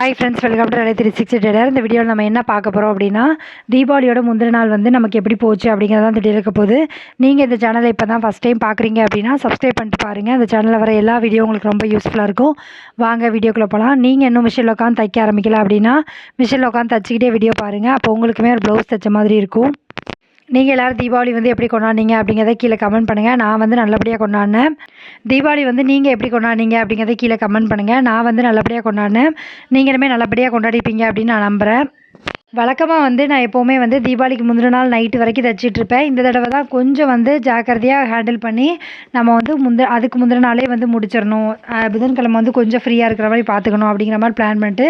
Hi friends, welcome to 360 tailor. இந்த வீடியோவில் நம்ம என்ன பார்க்க போகிறோம் அப்படின்னா, தீபாவளியோட முந்தின நாள் வந்து நமக்கு எப்படி போச்சு அப்படிங்கிறதான் இந்த வீடியோ இருக்க போகுது. நீங்கள் இந்த சேனலை இப்போ தான் ஃபஸ்ட் டைம் பார்க்குறீங்க அப்படின்னா சப்ஸ்கிரைப் பண்ணிட்டு பாருங்கள். அந்த சேனலில் வர எல்லா வீடியோ உங்களுக்கு ரொம்ப யூஸ்ஃபுல்லாக இருக்கும். வாங்க வீடியோக்குள்ளே போகலாம். நீங்கள் இன்னும் மிஷினில் உட்காந்து தைக்க ஆரம்பிக்கல அப்படின்னா மிஷினில் உட்காந்து தச்சிக்கிட்டே வீடியோ பாருங்கள். அப்போ உங்களுக்குமே ஒரு ப்ளவுஸ் தைச்ச மாதிரி இருக்கும். நீங்கள் எல்லோரும் தீபாவளி வந்து எப்படி கொண்டாடினீங்க அப்படிங்கிறத கீழே கமெண்ட் பண்ணுங்கள். நான் வந்து நல்லபடியாக கொண்டாடினேன். தீபாவளி வந்து நீங்கள் எப்படி கொண்டாடினீங்க அப்படிங்கிறத கீழே கமெண்ட் பண்ணுங்கள். நான் வந்து நல்லபடியாக கொண்டாடினேன். நீங்களுமே நல்லபடியாக கொண்டாடிப்பீங்க அப்படின்னு நான் நம்புகிறேன். வழக்கமாக வந்து நான் எப்போவுமே வந்து தீபாவளிக்கு முந்தின நாள் நைட்டு வரைக்கும் தைச்சிட்ருப்பேன். இந்த தடவை தான் கொஞ்சம் வந்து ஜாக்கிரதையாக ஹேண்டில் பண்ணி நம்ம வந்து அதுக்கு முந்தின நாளே வந்து முடிச்சிடணும். புதன்கிழமை வந்து கொஞ்சம் ஃப்ரீயாக இருக்கிற மாதிரி பார்த்துக்கணும் அப்படிங்கிற மாதிரி பிளான் பண்ணிட்டு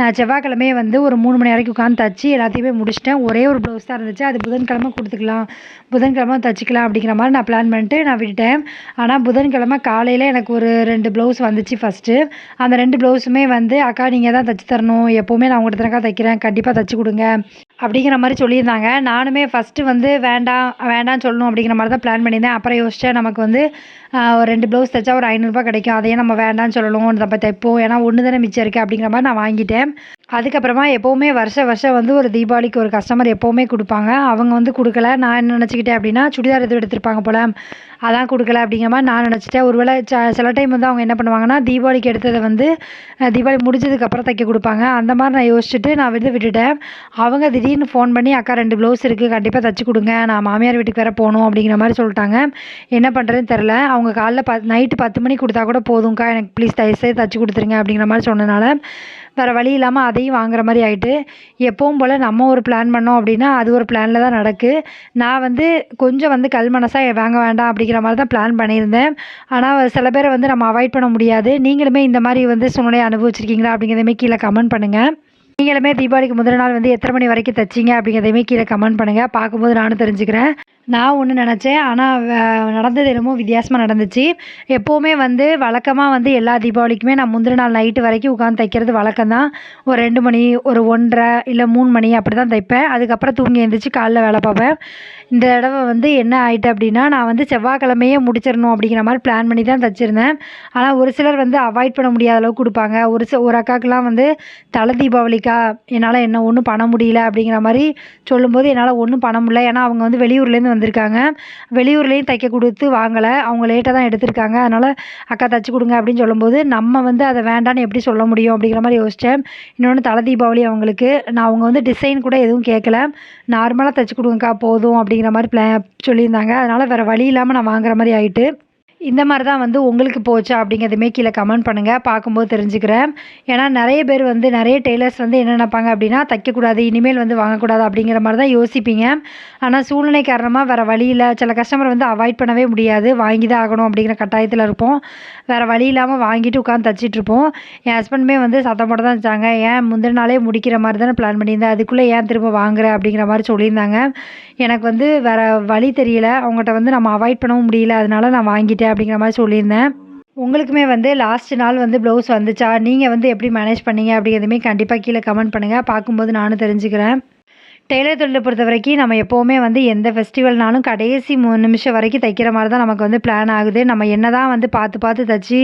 நான் செவ்வாய்க்கிழமையே வந்து ஒரு 3 மணி வரைக்கும் உட்காந்து தச்சு எல்லாத்தையுமே முடிச்சிட்டேன். ஒரே ஒரு ப்ளவுஸ் தான் இருந்துச்சு. அது புதன்கிழமை கொடுத்துக்கலாம், புதன்கிழமை தச்சிக்கலாம் அப்படிங்கிற மாதிரி நான் பிளான் பண்ணிட்டு நான் விட்டுட்டேன். ஆனால் புதன்கிழமை காலையில் எனக்கு ஒரு 2 ப்ளவுஸ் வந்துச்சு. ஃபஸ்ட்டு அந்த 2 ப்ளவுஸுமே வந்து அக்கா நீங்கள் தான் தச்சு தரணும், எப்போவுமே நான் உங்கள்கிட்ட தானக்கா தைக்கிறேன், கண்டிப்பாக தச்சு கொடுங்க அப்படிங்கிற மாதிரி சொல்லியிருந்தாங்க. நானுமே ஃபஸ்ட்டு வந்து வேண்டாம்னு சொல்லணும் அப்படிங்கிற மாதிரி தான் பிளான் பண்ணியிருந்தேன். அப்புறம் யோசித்தேன், நமக்கு வந்து ஒரு 2 ப்ளவுஸ் தைச்சா ஒரு 500 கிடைக்கும், அதையே நம்ம வேண்டாம்னு சொல்லணும், நம்ம தைப்போம், ஏன்னா ஒன்று தானே மிச்சம் இருக்குது அப்படிங்கிற மாதிரி நான் வாங்கிட்டேன். அதுக்கப்புறமா எப்போவுமே வருஷம் வந்து ஒரு தீபாவளிக்கு ஒரு கஸ்டமர் எப்போவுமே கொடுப்பாங்க. அவங்க வந்து கொடுக்கல. நான் என்ன நினச்சிக்கிட்டேன் அப்படின்னா, சுடிதார் எதுவும் எடுத்திருப்பாங்க போல், அதான் கொடுக்கல அப்படிங்கிற மாதிரி நான் நினச்சிட்டேன். ஒருவேளை சில டைம் வந்து அவங்க என்ன பண்ணுவாங்கன்னா, தீபாவளிக்கு எடுத்ததை வந்து தீபாவளி முடிஞ்சதுக்கப்புறம் தைக்க கொடுப்பாங்க. அந்த மாதிரி நான் யோசிச்சுட்டு நான் விட்டுட்டேன். அவங்க திடீர்னு ஃபோன் பண்ணி, அக்கா 2 ப்ளவுஸ் இருக்குது, கண்டிப்பாக தைச்சி கொடுங்க, நான் மாமியார் வீட்டுக்கு வேறு போகணும் அப்படிங்கிற மாதிரி சொல்லிட்டாங்க. என்ன பண்ணுறதுன்னு தெரில. அவங்க காலைல நைட்டு 10 மணிக்கு கொடுத்தா கூட போதும்க்கா, எனக்கு ப்ளீஸ் தயவுசெய்து தைச்சி கொடுத்துருங்க அப்படிங்கிற மாதிரி சொன்னனால வேறு வழி இல்லாமல் அதையும் வாங்குற மாதிரி ஆகிட்டு, எப்பவும் போல் நம்ம ஒரு பிளான் பண்ணோம் அப்படின்னா அது ஒரு பிளானில் தான் நடக்கு. நான் வந்து கொஞ்சம் வந்து கல் மனசாக வாங்க வேண்டாம் அப்படிங்கிற மாதிரி தான் பிளான் பண்ணியிருந்தேன். ஆனால் சில பேரை வந்து நம்ம அவாய்ட் பண்ண முடியாது. நீங்களுமே இந்த மாதிரி வந்து சூழ்நிலையை அனுபவிச்சிருக்கீங்களா அப்படிங்கிறதையுமே கீழே கமெண்ட் பண்ணுங்கள். நீங்களுமே தீபாவளிக்கு முதல் நாள் வந்து எத்தனை மணி வரைக்கும் தைச்சிங்க அப்படிங்கிறதையுமே கீழே கமெண்ட் பண்ணுங்கள். பார்க்கும்போது நானும் தெரிஞ்சுக்கிறேன். நான் ஒன்று நினச்சேன், ஆனால் நடந்தது என்னமோ வித்தியாசமாக நடந்துச்சு. எப்போவுமே வந்து வழக்கமாக வந்து எல்லா தீபாவளிக்குமே நான் முந்தின நாள் நைட்டு வரைக்கும் உட்காந்து தைக்கிறது வழக்கம்தான். ஒரு 2 மணி, ஒரு 1:30 இல்லை 3 மணி அப்படி தான் தைப்பேன். அதுக்கப்புறம் தூங்கி எழுந்திரிச்சு காலைல வேலை பார்ப்பேன். இந்த தடவை வந்து என்ன ஆகிட்டு அப்படின்னா, நான் வந்து செவ்வாய்க்கிழமையே முடிச்சிடணும் அப்படிங்கிற மாதிரி பிளான் பண்ணி தான் தைச்சிருந்தேன். ஆனால் ஒரு சிலர் வந்து அவாய்ட் பண்ண முடியாத அளவுக்கு கொடுப்பாங்க. ஒரு அக்காக்கெலாம் வந்து தலை தீபாவளிக்கா என்னால் என்ன ஒன்றும் பண்ண முடியல அப்படிங்கிற மாதிரி சொல்லும்போது என்னால் ஒன்றும் பண்ண முடியல. ஏன்னா அவங்க வந்து வெளியூர்லேருந்து வந்திருக்காங்க. வெளியூர்லேயும் தைக்க கொடுத்து வாங்கலை, அவங்க லேட்டாக தான் எடுத்திருக்காங்க. அதனால் அக்கா தைச்சி கொடுங்க அப்படின்னு சொல்லும்போது நம்ம வந்து அதை வேண்டான்னு எப்படி சொல்ல முடியும் அப்படிங்கிற மாதிரி யோசித்தேன். இன்னொன்று தலை தீபாவளி அவங்களுக்கு. அவங்க வந்து டிசைன் கூட எதுவும் கேட்கல, நார்மலாக தைச்சி கொடுங்கக்கா போதும் அப்படிங்கிற மாதிரி சொல்லியிருந்தாங்க. அதனால் வேறு வழி இல்லாமல் நான் வாங்குற மாதிரி ஆகிட்டு. இந்த மாதிரி தான் வந்து உங்களுக்கு போச்சா அப்படிங்கிறதுமே கீழே கமெண்ட் பண்ணுங்கள். பார்க்கும்போது தெரிஞ்சுக்கிறேன். ஏன்னா நிறைய பேர் வந்து நிறைய டெய்லர்ஸ் வந்து என்ன நினைப்பாங்க அப்படின்னா, தைக்கக்கூடாது, இனிமேல் வந்து வாங்கக்கூடாது அப்படிங்கிற மாதிரி தான் யோசிப்பீங்க. ஆனால் சூழ்நிலை காரணமாக வேறு வழியில் சில கஸ்டமர் வந்து அவாய்ட் பண்ணவே முடியாது, வாங்கி தான் ஆகணும் அப்படிங்கிற கட்டாயத்தில் இருப்போம். வேறு வழி இல்லாமல் வாங்கிட்டு உட்காந்து தைச்சிட்ருப்போம். என் ஹஸ்பண்டுமே வந்து சத்தம் போட தான் வச்சாங்க, ஏன் முந்தின நாளே முடிக்கிற மாதிரி தானே பிளான் பண்ணியிருந்தேன், அதுக்குள்ளே ஏன் திரும்ப வாங்குற அப்படிங்கிற மாதிரி சொல்லியிருந்தாங்க. எனக்கு வந்து வேறு வழி தெரியல, அவங்ககிட்ட வந்து நம்ம அவாய்ட் பண்ணவும் முடியல, அதனால நான் வாங்கிட்டேன் அப்படிங்கிற மாதிரி சொல்லியிருந்தேன். உங்களுக்குமே வந்து லாஸ்ட் நாள் வந்து ப்ளவுஸ் வந்துச்சா, நீங்கள் வந்து எப்படி மேனேஜ் பண்ணீங்க அப்படிங்கிறதுமே கண்டிப்பாக கீழே கமெண்ட் பண்ணுங்கள். பார்க்கும்போது நானும் தெரிஞ்சுக்கிறேன். டெய்லர் தொழிலை பொறுத்த வரைக்கும் நம்ம எப்போவுமே வந்து எந்த ஃபெஸ்டிவல்னாலும் கடைசி 3 நிமிஷம் வரைக்கும் தைக்கிற மாதிரி தான் நமக்கு வந்து பிளான் ஆகுது. நம்ம என்ன தான் வந்து பார்த்து தைச்சி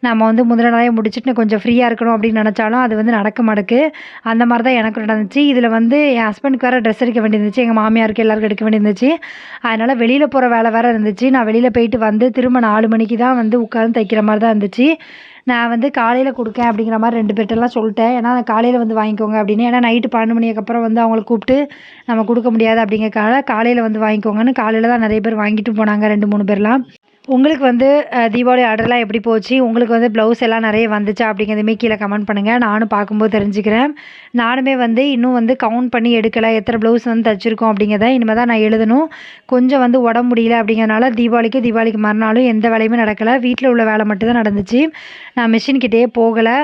நம்ம வந்து முதல் நாளே முடிச்சுட்டு கொஞ்சம் ஃப்ரீயாக இருக்கணும் அப்படின்னு நினச்சாலும் அது வந்து நடக்க மாட்டேக்கு. அந்த மாதிரி தான் எனக்கு நடந்துச்சு. இதில் வந்து என் ஹஸ்பண்டுக்கு வேறு ட்ரெஸ் எடுக்க வேண்டியிருந்துச்சு, எங்கள் மாமியாருக்கு எல்லாருக்கும் எடுக்க வேண்டியிருந்துச்சு. அதனால் வெளியில் போகிற வேலை வேறு இருந்துச்சு. நான் வெளியில் போயிட்டு வந்து திரும்ப 4 மணிக்கு தான் வந்து உட்காந்து தைக்கிற மாதிரி தான் இருந்துச்சு. நான் வந்து காலையில் கொடுக்கேன் அப்படிங்கிற மாதிரி 2 பேர்ட்டெல்லாம் சொல்லிட்டேன். ஏன்னா காலையில் வந்து வாங்கிக்கோங்க அப்படின்னு. ஏன்னா நைட்டு 12 மணிக்கு அப்புறம் வந்து அவங்கள கூப்பிட்டு நம்ம கொடுக்க முடியாது அப்படிங்கிறக்காக காலையில் வந்து வாங்கிக்கோங்கன்னு காலையில் தான் நிறைய பேர் வாங்கிட்டு போனாங்க, 2, 3 பேர்லாம். உங்களுக்கு வந்து தீபாவளி ஆர்டர்லாம் எப்படி போச்சு? உங்களுக்கு வந்து ப்ளவுஸ் எல்லாம் நிறைய வந்துச்சா அப்படிங்கிறதுமே கீழே கமெண்ட் பண்ணுங்கள். நானும் பார்க்கும்போது தெரிஞ்சுக்கிறேன். நானுமே வந்து இன்னும் வந்து கவுண்ட் பண்ணி எடுக்கலை, எத்தனை ப்ளவுஸ் வந்து தைச்சிருக்கோம் அப்படிங்கிறத இனிமேல் தான் நான் எழுதணும். கொஞ்சம் வந்து உடம்பு முடியல அப்படிங்கிறனால தீபாவளிக்கு மறுநாளும் எந்த வேலையுமே நடக்கலை. வீட்டில் உள்ள வேலை மட்டும்தான் நடந்துச்சு. நான் மிஷின்கிட்டே போகலை.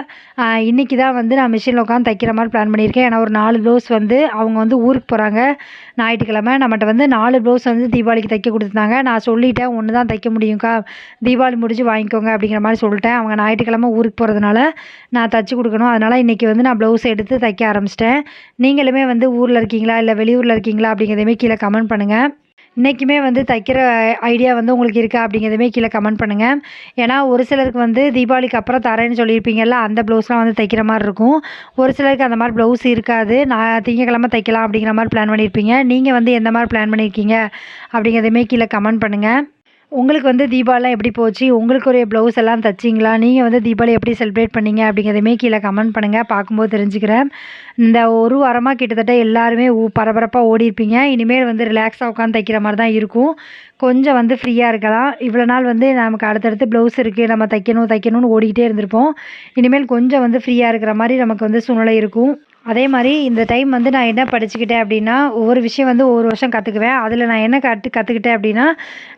இன்றைக்கி தான் வந்து நான் மிஷினில் உட்காந்து தைக்கிற மாதிரி பிளான் பண்ணியிருக்கேன். ஏன்னா ஒரு 4 ப்ளவுஸ் வந்து அவங்க வந்து ஊருக்கு போகிறாங்க ஞாயிற்றுக்கிழமை. நம்மகிட்ட வந்து 4 ப்ளவுஸ் வந்து தீபாவளிக்கு தைக்க கொடுத்துருந்தாங்க. நான் சொல்லிட்டேன், ஒன்று தான் தைக்க முடியும்க்கா, தீபாவளி முடிஞ்சு வாங்கிக்கோங்க அப்படிங்கிற மாதிரி சொல்லிட்டேன். அவங்க ஞாயிற்றுக்கிழமை ஊருக்கு போகிறதுனால நான் தைச்சி கொடுக்கணும். அதனால் இன்றைக்கி வந்து நான் ப்ளவுஸ் எடுத்து தைக்க ஆரம்பிச்சிட்டேன். நீங்களுமே வந்து ஊரில் இருக்கீங்களா இல்லை வெளியூரில் இருக்கீங்களா அப்படிங்கிறதையுமே கீழே கமெண்ட் பண்ணுங்கள். இன்றைக்குமே வந்து தைக்கிற ஐடியா வந்து உங்களுக்கு இருக்கா அப்படிங்கிறதுமே கீழே கமெண்ட் பண்ணுங்கள். ஏன்னா ஒரு சிலருக்கு வந்து தீபாவளிக்கு அப்புறம் தரேன்னு சொல்லியிருப்பீங்கல்ல, அந்த ப்ளவுஸ்லாம் வந்து தைக்கிற மாதிரி இருக்கும். ஒரு சிலருக்கு அந்த மாதிரி ப்ளவுஸ் இருக்காது. நான் திங்கக்கிழமை தைக்கலாம் அப்படிங்கிற மாதிரி பிளான் பண்ணியிருப்பீங்க. நீங்கள் வந்து எந்த மாதிரி பிளான் பண்ணியிருக்கீங்க அப்படிங்கிறதுமே கீழே கமெண்ட் பண்ணுங்கள். உங்களுக்கு வந்து தீபாவளிலாம் எப்படி போச்சு? உங்களுக்கு ஒரு ப்ளவுஸ் எல்லாம் தச்சீங்களா? நீங்கள் வந்து தீபாவளி எப்படி செலிப்ரேட் பண்ணீங்க? அப்படிங்கிறதையுமே கீழே கமெண்ட் பண்ணுங்கள். பார்க்கும்போது தெரிஞ்சுக்கிறேன். இந்த ஒரு வாரமாக கிட்டத்தட்ட எல்லாருமே பரபரப்பாக ஓடிருப்பீங்க. இனிமேல் வந்து ரிலாக்ஸாக உட்காந்து தைக்கிற மாதிரி தான் இருக்கும். கொஞ்சம் வந்து ஃப்ரீயாக இருக்கலாம். இவ்வளோ நாள் வந்து நமக்கு அடுத்தடுத்து ப்ளவுஸ் இருக்குது, நம்ம தைக்கணும்னு ஓடிக்கிட்டே இருந்திருப்போம். இனிமேல் கொஞ்சம் வந்து ஃப்ரீயாக இருக்கிற மாதிரி நமக்கு வந்து சூழ்நிலை இருக்கும். அதே மாதிரி இந்த டைம் வந்து நான் என்ன படிச்சுக்கிட்டேன் அப்படின்னா, ஒவ்வொரு விஷயம் வந்து ஒவ்வொரு வருஷம் கற்றுக்குவேன். அதில் நான் என்ன கற்றுக்கிட்டேன் அப்படின்னா,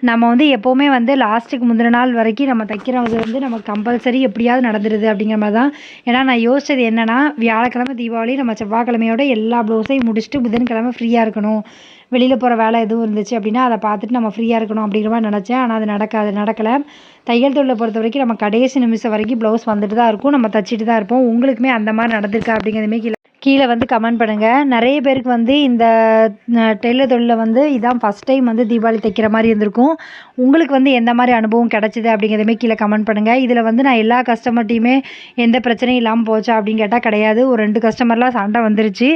நம்ம வந்து எப்போவுமே வந்து லாஸ்ட்டுக்கு முந்தின நாள் வரைக்கும் நம்ம தைக்கிறது வந்து நமக்கு கம்பல்சரி எப்படியாவது நடந்துடுது அப்படிங்கிற மாதிரி தான். ஏன்னா நான் யோசித்தது என்னென்னா, வியாழக்கிழமை தீபாவளி, நம்ம செவ்வாய்க்கிழமையோட எல்லா ப்ளவுஸையும் முடிச்சுட்டு புதன்கிழமை ஃப்ரீயாக இருக்கணும். வெளியில் போகிற வேலை எதுவும் இருந்துச்சு அப்படின்னா அதை பார்த்துட்டு நம்ம ஃப்ரீயாக இருக்கணும் அப்படிங்கிற மாதிரி நினச்சேன். ஆனால் அது நடக்கலை. தையல் தொழிலை பொறுத்த வரைக்கும் நம்ம கடைசி நிமிஷம் வரைக்கும் ப்ளவுஸ் வந்துட்டு தான் இருக்கும், நம்ம தைச்சிட்டு தான் இருப்போம். உங்களுக்குமே அந்த மாதிரி நடந்திருக்கா அப்படிங்கிறதுமே கீழே வந்து கமெண்ட் பண்ணுங்கள். நிறைய பேருக்கு வந்து இந்த டெய்லர் தொழிலில் வந்து இதான் ஃபஸ்ட் டைம் வந்து தீபாவளி தைக்கிற மாதிரி இருந்திருக்கும். உங்களுக்கு வந்து எந்த மாதிரி அனுபவம் கிடச்சிது அப்படிங்கிறதுமே கீழே கமெண்ட் பண்ணுங்கள். இதில் வந்து நான் எல்லா கஸ்டமர்ட்டையுமே எந்த பிரச்சனையும் இல்லாமல் போச்சா அப்படின்னு கேட்டால் கிடையாது. ஒரு 2 கஸ்டமர்லாம் சண்டை வந்துருச்சு.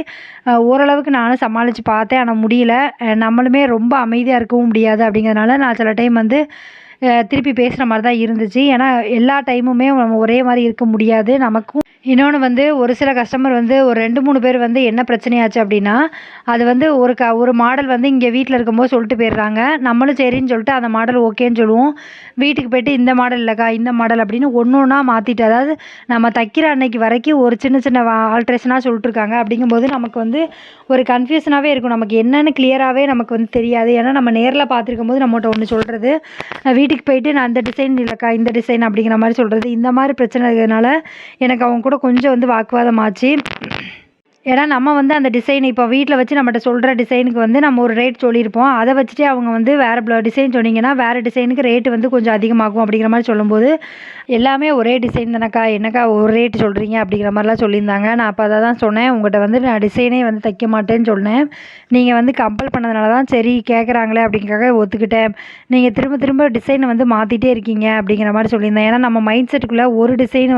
ஓரளவுக்கு நானும் சமாளித்து பார்த்தேன், ஆனால் முடியல. நம்மளுமே ரொம்ப அமைதியாக இருக்கவும் முடியாது. அப்படிங்கிறதுனால நான் சில டைம் வந்து திருப்பி பேசுகிற மாதிரி தான் இருந்துச்சு. ஏன்னா எல்லா டைமுமே நம்ம ஒரே மாதிரி இருக்க முடியாது நமக்கும். இன்னொன்று வந்து ஒரு சில கஸ்டமர் வந்து ஒரு 2-3 பேர் வந்து என்ன பிரச்சனையாச்சு அப்படின்னா, அது வந்து ஒரு மாடல் வந்து இங்கே வீட்டில் இருக்கும்போது சொல்லிட்டு போயிடுறாங்க. நம்மளும் சரின்னு சொல்லிட்டு அந்த மாடல் ஓகேன்னு சொல்லுவோம். வீட்டுக்கு போய்ட்டு இந்த மாடல் இல்லைக்கா, இந்த மாடல் அப்படின்னு ஒன்றா மாற்றிட்டு, அதாவது நம்ம தைக்கிற அன்னைக்கு வரைக்கும் ஒரு சின்ன சின்ன ஆல்ட்ரேஷனாக சொல்லிட்டுருக்காங்க. அப்படிங்கும்போது நமக்கு வந்து ஒரு கன்ஃபியூஷனாகவே இருக்கும். நமக்கு என்னென்னு கிளியராகவே நமக்கு வந்து தெரியாது. ஏன்னா நம்ம நேரில் பார்த்துருக்கும் போது நம்மகிட்ட ஒன்று சொல்கிறது, வீட்டுக்கு போயிட்டு நான் இந்த டிசைன் இல்லைக்கா, இந்த டிசைன் அப்படிங்கிற மாதிரி சொல்கிறது. இந்த மாதிரி பிரச்சனை இருக்கிறதுனால எனக்கு அவங்க கூட கொஞ்சம் வந்து வாக்குவாதம் ஆச்சு. ஏன்னா நம்ம வந்து அந்த டிசைன் இப்போ வீட்டில் வச்சு நம்மகிட்ட சொல்கிற டிசைனுக்கு வந்து நம்ம ஒரு ரேட் சொல்லியிருப்போம். அதை வச்சுட்டு அவங்க வந்து வேறு டிசைன் சொன்னீங்கன்னா வேறு டிசைனுக்கு ரேட்டு வந்து கொஞ்சம் அதிகமாகும் அப்படிங்கிற மாதிரி சொல்லும்போது, எல்லாமே ஒரே டிசைன் தானக்கா, என்னக்கா ஒரு ரேட்டு சொல்கிறீங்க அப்படிங்கிற மாதிரிலாம் சொல்லியிருந்தாங்க. நான் அப்போ அதை தான் சொன்னேன், உங்கள்கிட்ட வந்து நான் டிசைனே வந்து தைக்க மாட்டேன்னு சொன்னேன். நீங்கள் வந்து கம்பல் பண்ணதுனால தான் சரி கேட்குறாங்களே அப்படிங்கிறக்காக ஒத்துக்கிட்டேன். நீங்கள் திரும்ப திரும்ப டிசைனை வந்து மாற்றிட்டே இருக்கீங்க அப்படிங்கிற மாதிரி சொல்லியிருந்தேன். ஏன்னா நம்ம மைண்ட் செட்டுக்குள்ளே ஒரு டிசைன்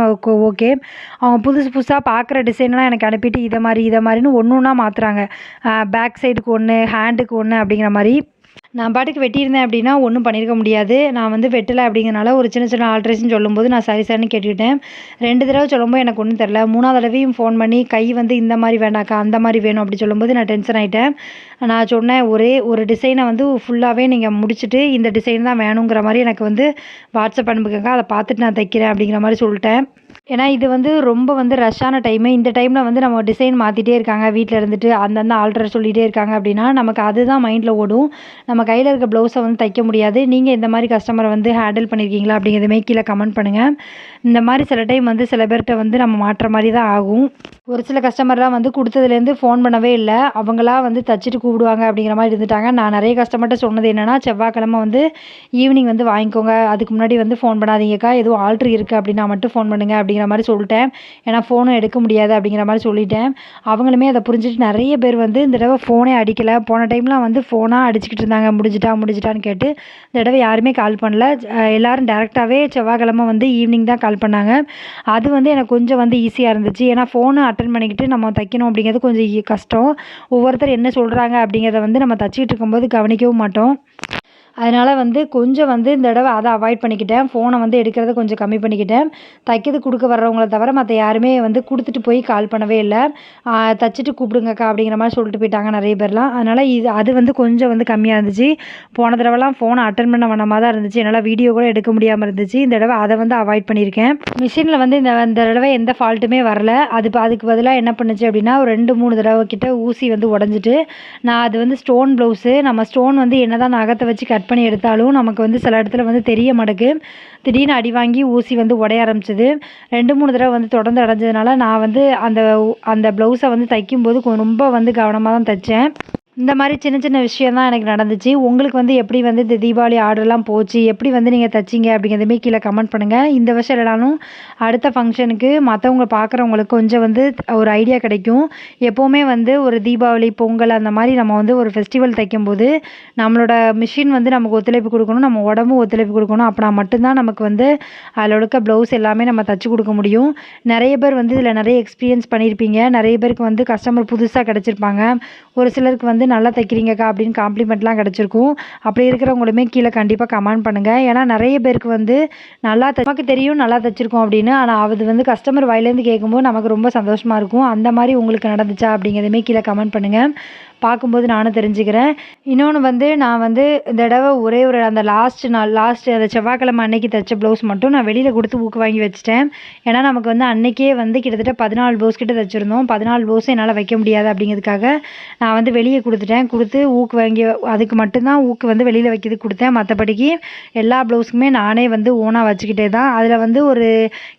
ஓகே, அவங்க புதுசு புதுசாக பார்க்குற டிசைன்லாம் எனக்கு அனுப்பிட்டு இதை மாதிரின்னு ஒன்றா மாற்றுறாங்க. பேக் சைடுக்கு ஒன்று, ஹேண்டுக்கு ஒன்று அப்படிங்கிற மாதிரி. நான் பாட்டுக்கு வெட்டியிருந்தேன் அப்படின்னா ஒன்றும் பண்ணியிருக்க முடியாது. நான் வந்து வெட்டலை அப்படிங்கிறனால ஒரு சின்ன சின்ன ஆல்ட்ரேஷன் சொல்லும்போது நான் சரி சரின்னு கேட்டுக்கிட்டேன். 2 தடவை சொல்லும்போது எனக்கு ஒன்றும் தெரில. 3ஆவது தடவையும் ஃபோன் பண்ணி கை வந்து இந்த மாதிரி வேண்டாக்கா, அந்த மாதிரி வேணும் அப்படி சொல்லும்போது நான் டென்ஷன் ஆகிட்டேன். நான் சொன்னேன், ஒரே ஒரு டிசைனை வந்து ஃபுல்லாகவே நீங்கள் முடிச்சுட்டு இந்த டிசைன் தான் வேணுங்கிற மாதிரி எனக்கு வந்து வாட்ஸ்அப் அனுப்புங்க, அதை பார்த்துட்டு நான் தைக்கிறேன் அப்படிங்கிற மாதிரி சொல்லிட்டேன். ஏன்னா இது வந்து ரொம்ப வந்து ரஷ்ஷான டைமு. இந்த டைமில் வந்து நம்ம டிசைன் மாற்றிட்டே இருக்காங்க, வீட்டில் இருந்துட்டு அந்தந்த ஆல்டர் சொல்லிகிட்டே இருக்காங்க அப்படின்னா நமக்கு அதுதான் மைண்டில் ஓடும். நம்ம கையில் இருக்க ப்ளவுஸை வந்து தைக்க முடியாது. நீங்கள் இந்த மாதிரி கஸ்டமரை வந்து ஹேண்டில் பண்ணியிருக்கீங்களா அப்படிங்கிறதுமே கீழே கமெண்ட் பண்ணுங்கள். இந்த மாதிரி சில டைம் வந்து சில பேர்கிட்ட வந்து நம்ம மாட்டுற மாதிரி தான் ஆகும். ஒரு சில கஸ்டமர்லாம் வந்து கொடுத்ததுலேருந்து ஃபோன் பண்ணவே இல்லை, அவங்களா வந்து தச்சுட்டு கூப்பிடுவாங்க அப்படிங்கிற மாதிரி இருந்துட்டாங்க. நான் நிறைய கஸ்டமர்கிட்ட சொன்னது என்னென்னா, செவ்வாய்க்கிழமை வந்து ஈவினிங் வந்து வாங்கிக்கோங்க, அதுக்கு முன்னாடி வந்து ஃபோன் பண்ணாதீங்கக்கா, எதுவும் ஆல்ட்ரு இருக்குது அப்படின்னா மட்டும் ஃபோன் பண்ணுங்கள் அப்படிங்கிற மாதிரி சொல்லிட்டேன். ஏன்னா ஃபோனும் எடுக்க முடியாது அப்படிங்கிற மாதிரி சொல்லிட்டேன். அவங்களுமே அதை புரிஞ்சுட்டு நிறைய பேர் வந்து இந்த தடவை ஃபோனே அடிக்கலை. போன டைம்லாம் வந்து ஃபோனாக அடிச்சுக்கிட்டு இருந்தாங்க, முடிஞ்சிட்டான்னு கேட்டு. இந்த தடவை யாருமே கால் பண்ணல. எல்லோரும் டேரெக்டாகவே செவ்வாய்க்கிழமை வந்து ஈவினிங் தான் கால் பண்ணாங்க. அது வந்து எனக்கு கொஞ்சம் வந்து ஈஸியாக இருந்துச்சு. ஏன்னா ஃபோனு அட்டன் பண்ணிக்கிட்டு நம்ம தைக்கணும் அப்படிங்கிறது கொஞ்சம் கஷ்டம். ஒவ்வொருத்தர் என்ன சொல்கிறாங்க அப்படிங்கிறத வந்து நம்ம தச்சிக்கிட்டு இருக்கும்போது கவனிக்கவும் மாட்டோம். அதனால் வந்து கொஞ்சம் வந்து இந்த தடவை அதை அவாய்ட் பண்ணிக்கிட்டேன். ஃபோனை வந்து எடுக்கிறத கொஞ்சம் கம்மி பண்ணிக்கிட்டேன். தைக்கிறது கொடுக்க வர்றவங்கள தவிர மற்ற யாருமே வந்து கொடுத்துட்டு போய் கால் பண்ணவே இல்லை. தச்சுட்டு கூப்பிடுங்கக்கா அப்படிங்கிற மாதிரி சொல்லிட்டு போயிட்டாங்க நிறைய பேர்லாம். அதனால் அது வந்து கொஞ்சம் வந்து கம்மியாக இருந்துச்சு. போன தடவைலாம் ஃபோனை அட்டன் பண்ண வண்ணமாக தான் இருந்துச்சு. என்னால் வீடியோ கூட எடுக்க முடியாமல் இருந்துச்சு. இந்த தடவை அதை வந்து அவாய்ட் பண்ணியிருக்கேன். மிஷினில் வந்து இந்த தடவை எந்த ஃபால்ட்டுமே வரல. அதுக்கு பதிலாக என்ன பண்ணுச்சு அப்படின்னா, ஒரு 2-3 தடவை கிட்ட ஊசி வந்து உடஞ்சிட்டு, நான் அது வந்து ஸ்டோன் ப்ளவுஸு. நம்ம ஸ்டோன் வந்து என்ன தான் நகத்தை வச்சு கட் பண்ணி எடுத்தாலும் நமக்கு வந்து சில இடத்துல வந்து தெரிய மாட்டேங்குது. திடீர்னு அடி வாங்கி ஊசி வந்து உடைய ஆரம்பிச்சிது. 2-3 தடவை வந்து தொடர்ந்து அடைஞ்சதுனால நான் வந்து அந்த ப்ளவுஸை வந்து தைக்கும்போது ரொம்ப வந்து கவனமாக தான் தைச்சேன். இந்த மாதிரி சின்ன சின்ன விஷயம் தான் எனக்கு நடந்துச்சு. உங்களுக்கு வந்து எப்படி வந்து இந்த தீபாவளி ஆர்டர்லாம் போச்சு? எப்படி வந்து நீங்க தச்சீங்க? அப்படிங்கிறதுமே கீழே கமெண்ட் பண்ணுங்க. இந்த வருஷம் இல்லனாலும் அடுத்த ஃபங்க்ஷனுக்கு மத்தவங்க பார்க்குறவங்களுக்கு கொஞ்சம் வந்து ஒரு ஐடியா கிடைக்கும். எப்போவுமே வந்து ஒரு தீபாவளி, பொங்கல் அந்த மாதிரி நம்ம வந்து ஒரு ஃபெஸ்டிவல் தைக்கும்போது, நம்மளோட மிஷின் வந்து நமக்கு ஒத்துழைப்பு குடுக்கணும். நம்ம உடம்பும் ஒத்துழைப்பு குடுக்கணும். அப்பனா மட்டும் தான் நமக்கு வந்து அதில இருக்க ப்ளவுஸ் எல்லாமே நம்ம தச்சு குடுக்க முடியும். நெறைய பேர் வந்து இதில நெறைய எக்ஸ்பீரியன்ஸ் பண்ணியிருப்பீங்க. நெறைய பேருக்கு வந்து கஸ்டமர் புதுசா கிடைச்சிருப்பாங்க. ஒரு சிலருக்கு வந்து நல்லா தைக்கிறீங்கக்கா அப்படின்னு காம்ப்ளிமெண்ட்லாம் கிடச்சிருக்கும். அப்படி இருக்கிறவங்களுமே கீழே கண்டிப்பாக கமெண்ட் பண்ணுங்கள். ஏன்னா நிறைய பேருக்கு வந்து நமக்கு தெரியும் நல்லா தைச்சிருக்கோம் அப்படின்னு. ஆனால் அது வந்து கஸ்டமர் வாயிலேருந்து கேட்கும்போது நமக்கு ரொம்ப சந்தோஷமாக இருக்கும். அந்த மாதிரி உங்களுக்கு நடந்துச்சா அப்படிங்கிறதுமே கீழே கமெண்ட் பண்ணுங்கள். பார்க்கும்போது நானும் தெரிஞ்சுக்கிறேன். இன்னொன்று வந்து நான் வந்து இந்த தடவை ஒரே ஒரு அந்த லாஸ்ட் அந்த செவ்வாய்க்கிழமை அன்னைக்கு தைச்ச ப்ளவுஸ் மட்டும் நான் வெளியில் கொடுத்து ஊக்கு வாங்கி வச்சுட்டேன். ஏன்னா நமக்கு வந்து அன்னைக்கே வந்து கிட்டத்தட்ட 14 ப்ளவுஸ் கிட்ட தைச்சிருந்தோம். 14 ப்ளவுஸும் என்னால் வைக்க முடியாது அப்படிங்கிறதுக்காக நான் வந்து வெளியே கொடுத்துட்டேன். கொடுத்து ஊக்கு வாங்கி அதுக்கு மட்டும்தான் ஊக்கு வந்து வெளியில் வைக்கிறதுக்கு கொடுத்தேன். மற்றபடிக்கு எல்லா ப்ளவுஸுக்குமே நானே வந்து ஓனாக வச்சுக்கிட்டே தான். அதில் வந்து ஒரு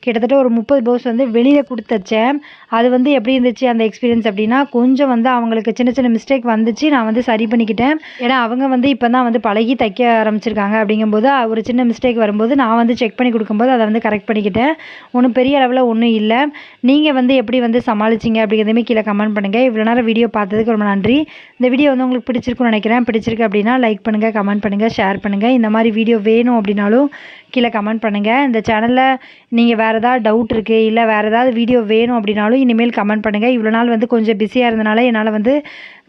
கிட்டத்தட்ட ஒரு 30 ப்ளவுஸ் வந்து வெளியில் கொடுத்து தைச்சேன். அது வந்து எப்படி இருந்துச்சு அந்த எக்ஸ்பீரியன்ஸ் அப்படின்னா, கொஞ்சம் வந்து அவங்களுக்கு சின்ன சின்ன மிஸ்டேக் வந்துச்சு. நான் வந்து சரி பண்ணிக்கிட்டேன். ஏன்னா அவங்க வந்து இப்போ தான் வந்து பழகி தைக்க ஆரம்பிச்சிருக்காங்க. அப்படிங்கும்போது ஒரு சின்ன மிஸ்டேக் வரும்போது நான் வந்து செக் பண்ணி கொடுக்கும்போது அதை வந்து கரெக்ட் பண்ணிக்கிட்டேன். ஒன்றும் பெரிய அளவில் ஒன்றும் இல்லை. நீங்கள் வந்து எப்படி வந்து சமாளிச்சிங்க அப்படிங்கிறதுமே கீழே கமெண்ட் பண்ணுங்கள். இவ்வளோ நேரம் வீடியோ பார்த்ததுக்கு ரொம்ப நன்றி. இந்த வீடியோ வந்து உங்களுக்கு பிடிச்சிருக்குன்னு நினைக்கிறேன். பிடிச்சிருக்கு அப்படின்னா லைக் பண்ணுங்கள், கமெண்ட் பண்ணுங்கள், ஷேர் பண்ணுங்கள். இந்த மாதிரி வீடியோ வேணும் அப்படின்னாலும் கீழே கமெண்ட் பண்ணுங்கள். இந்த சேனலில் நீங்கள் வேறு ஏதாவது டவுட் இருக்குது, இல்லை வேறு ஏதாவது வீடியோ வேணும் அப்படின்னாலும் இனிமேல் கமெண்ட் பண்ணுங்கள். இவ்வளோ நாள் வந்து கொஞ்சம் பிஸியாக இருந்தனால என்னால் வந்து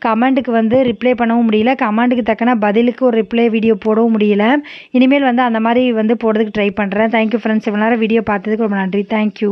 கமெண்ட்டுக்கு வந்து ரிப்ளை பண்ணவும் முடியல. கமெண்ட்டுக்கு தக்கன பதிலுக்கு ஒரு ரிப்ளை வீடியோ போடவும் முடியல. இனிமேல் வந்து அந்த மாதிரி வந்து போடுறதுக்கு ட்ரை பண்ணுறேன். Thank you friends. இவ்வளோ நேரம் வீடியோ பார்த்ததுக்கு ரொம்ப நன்றி. தேங்க்யூ.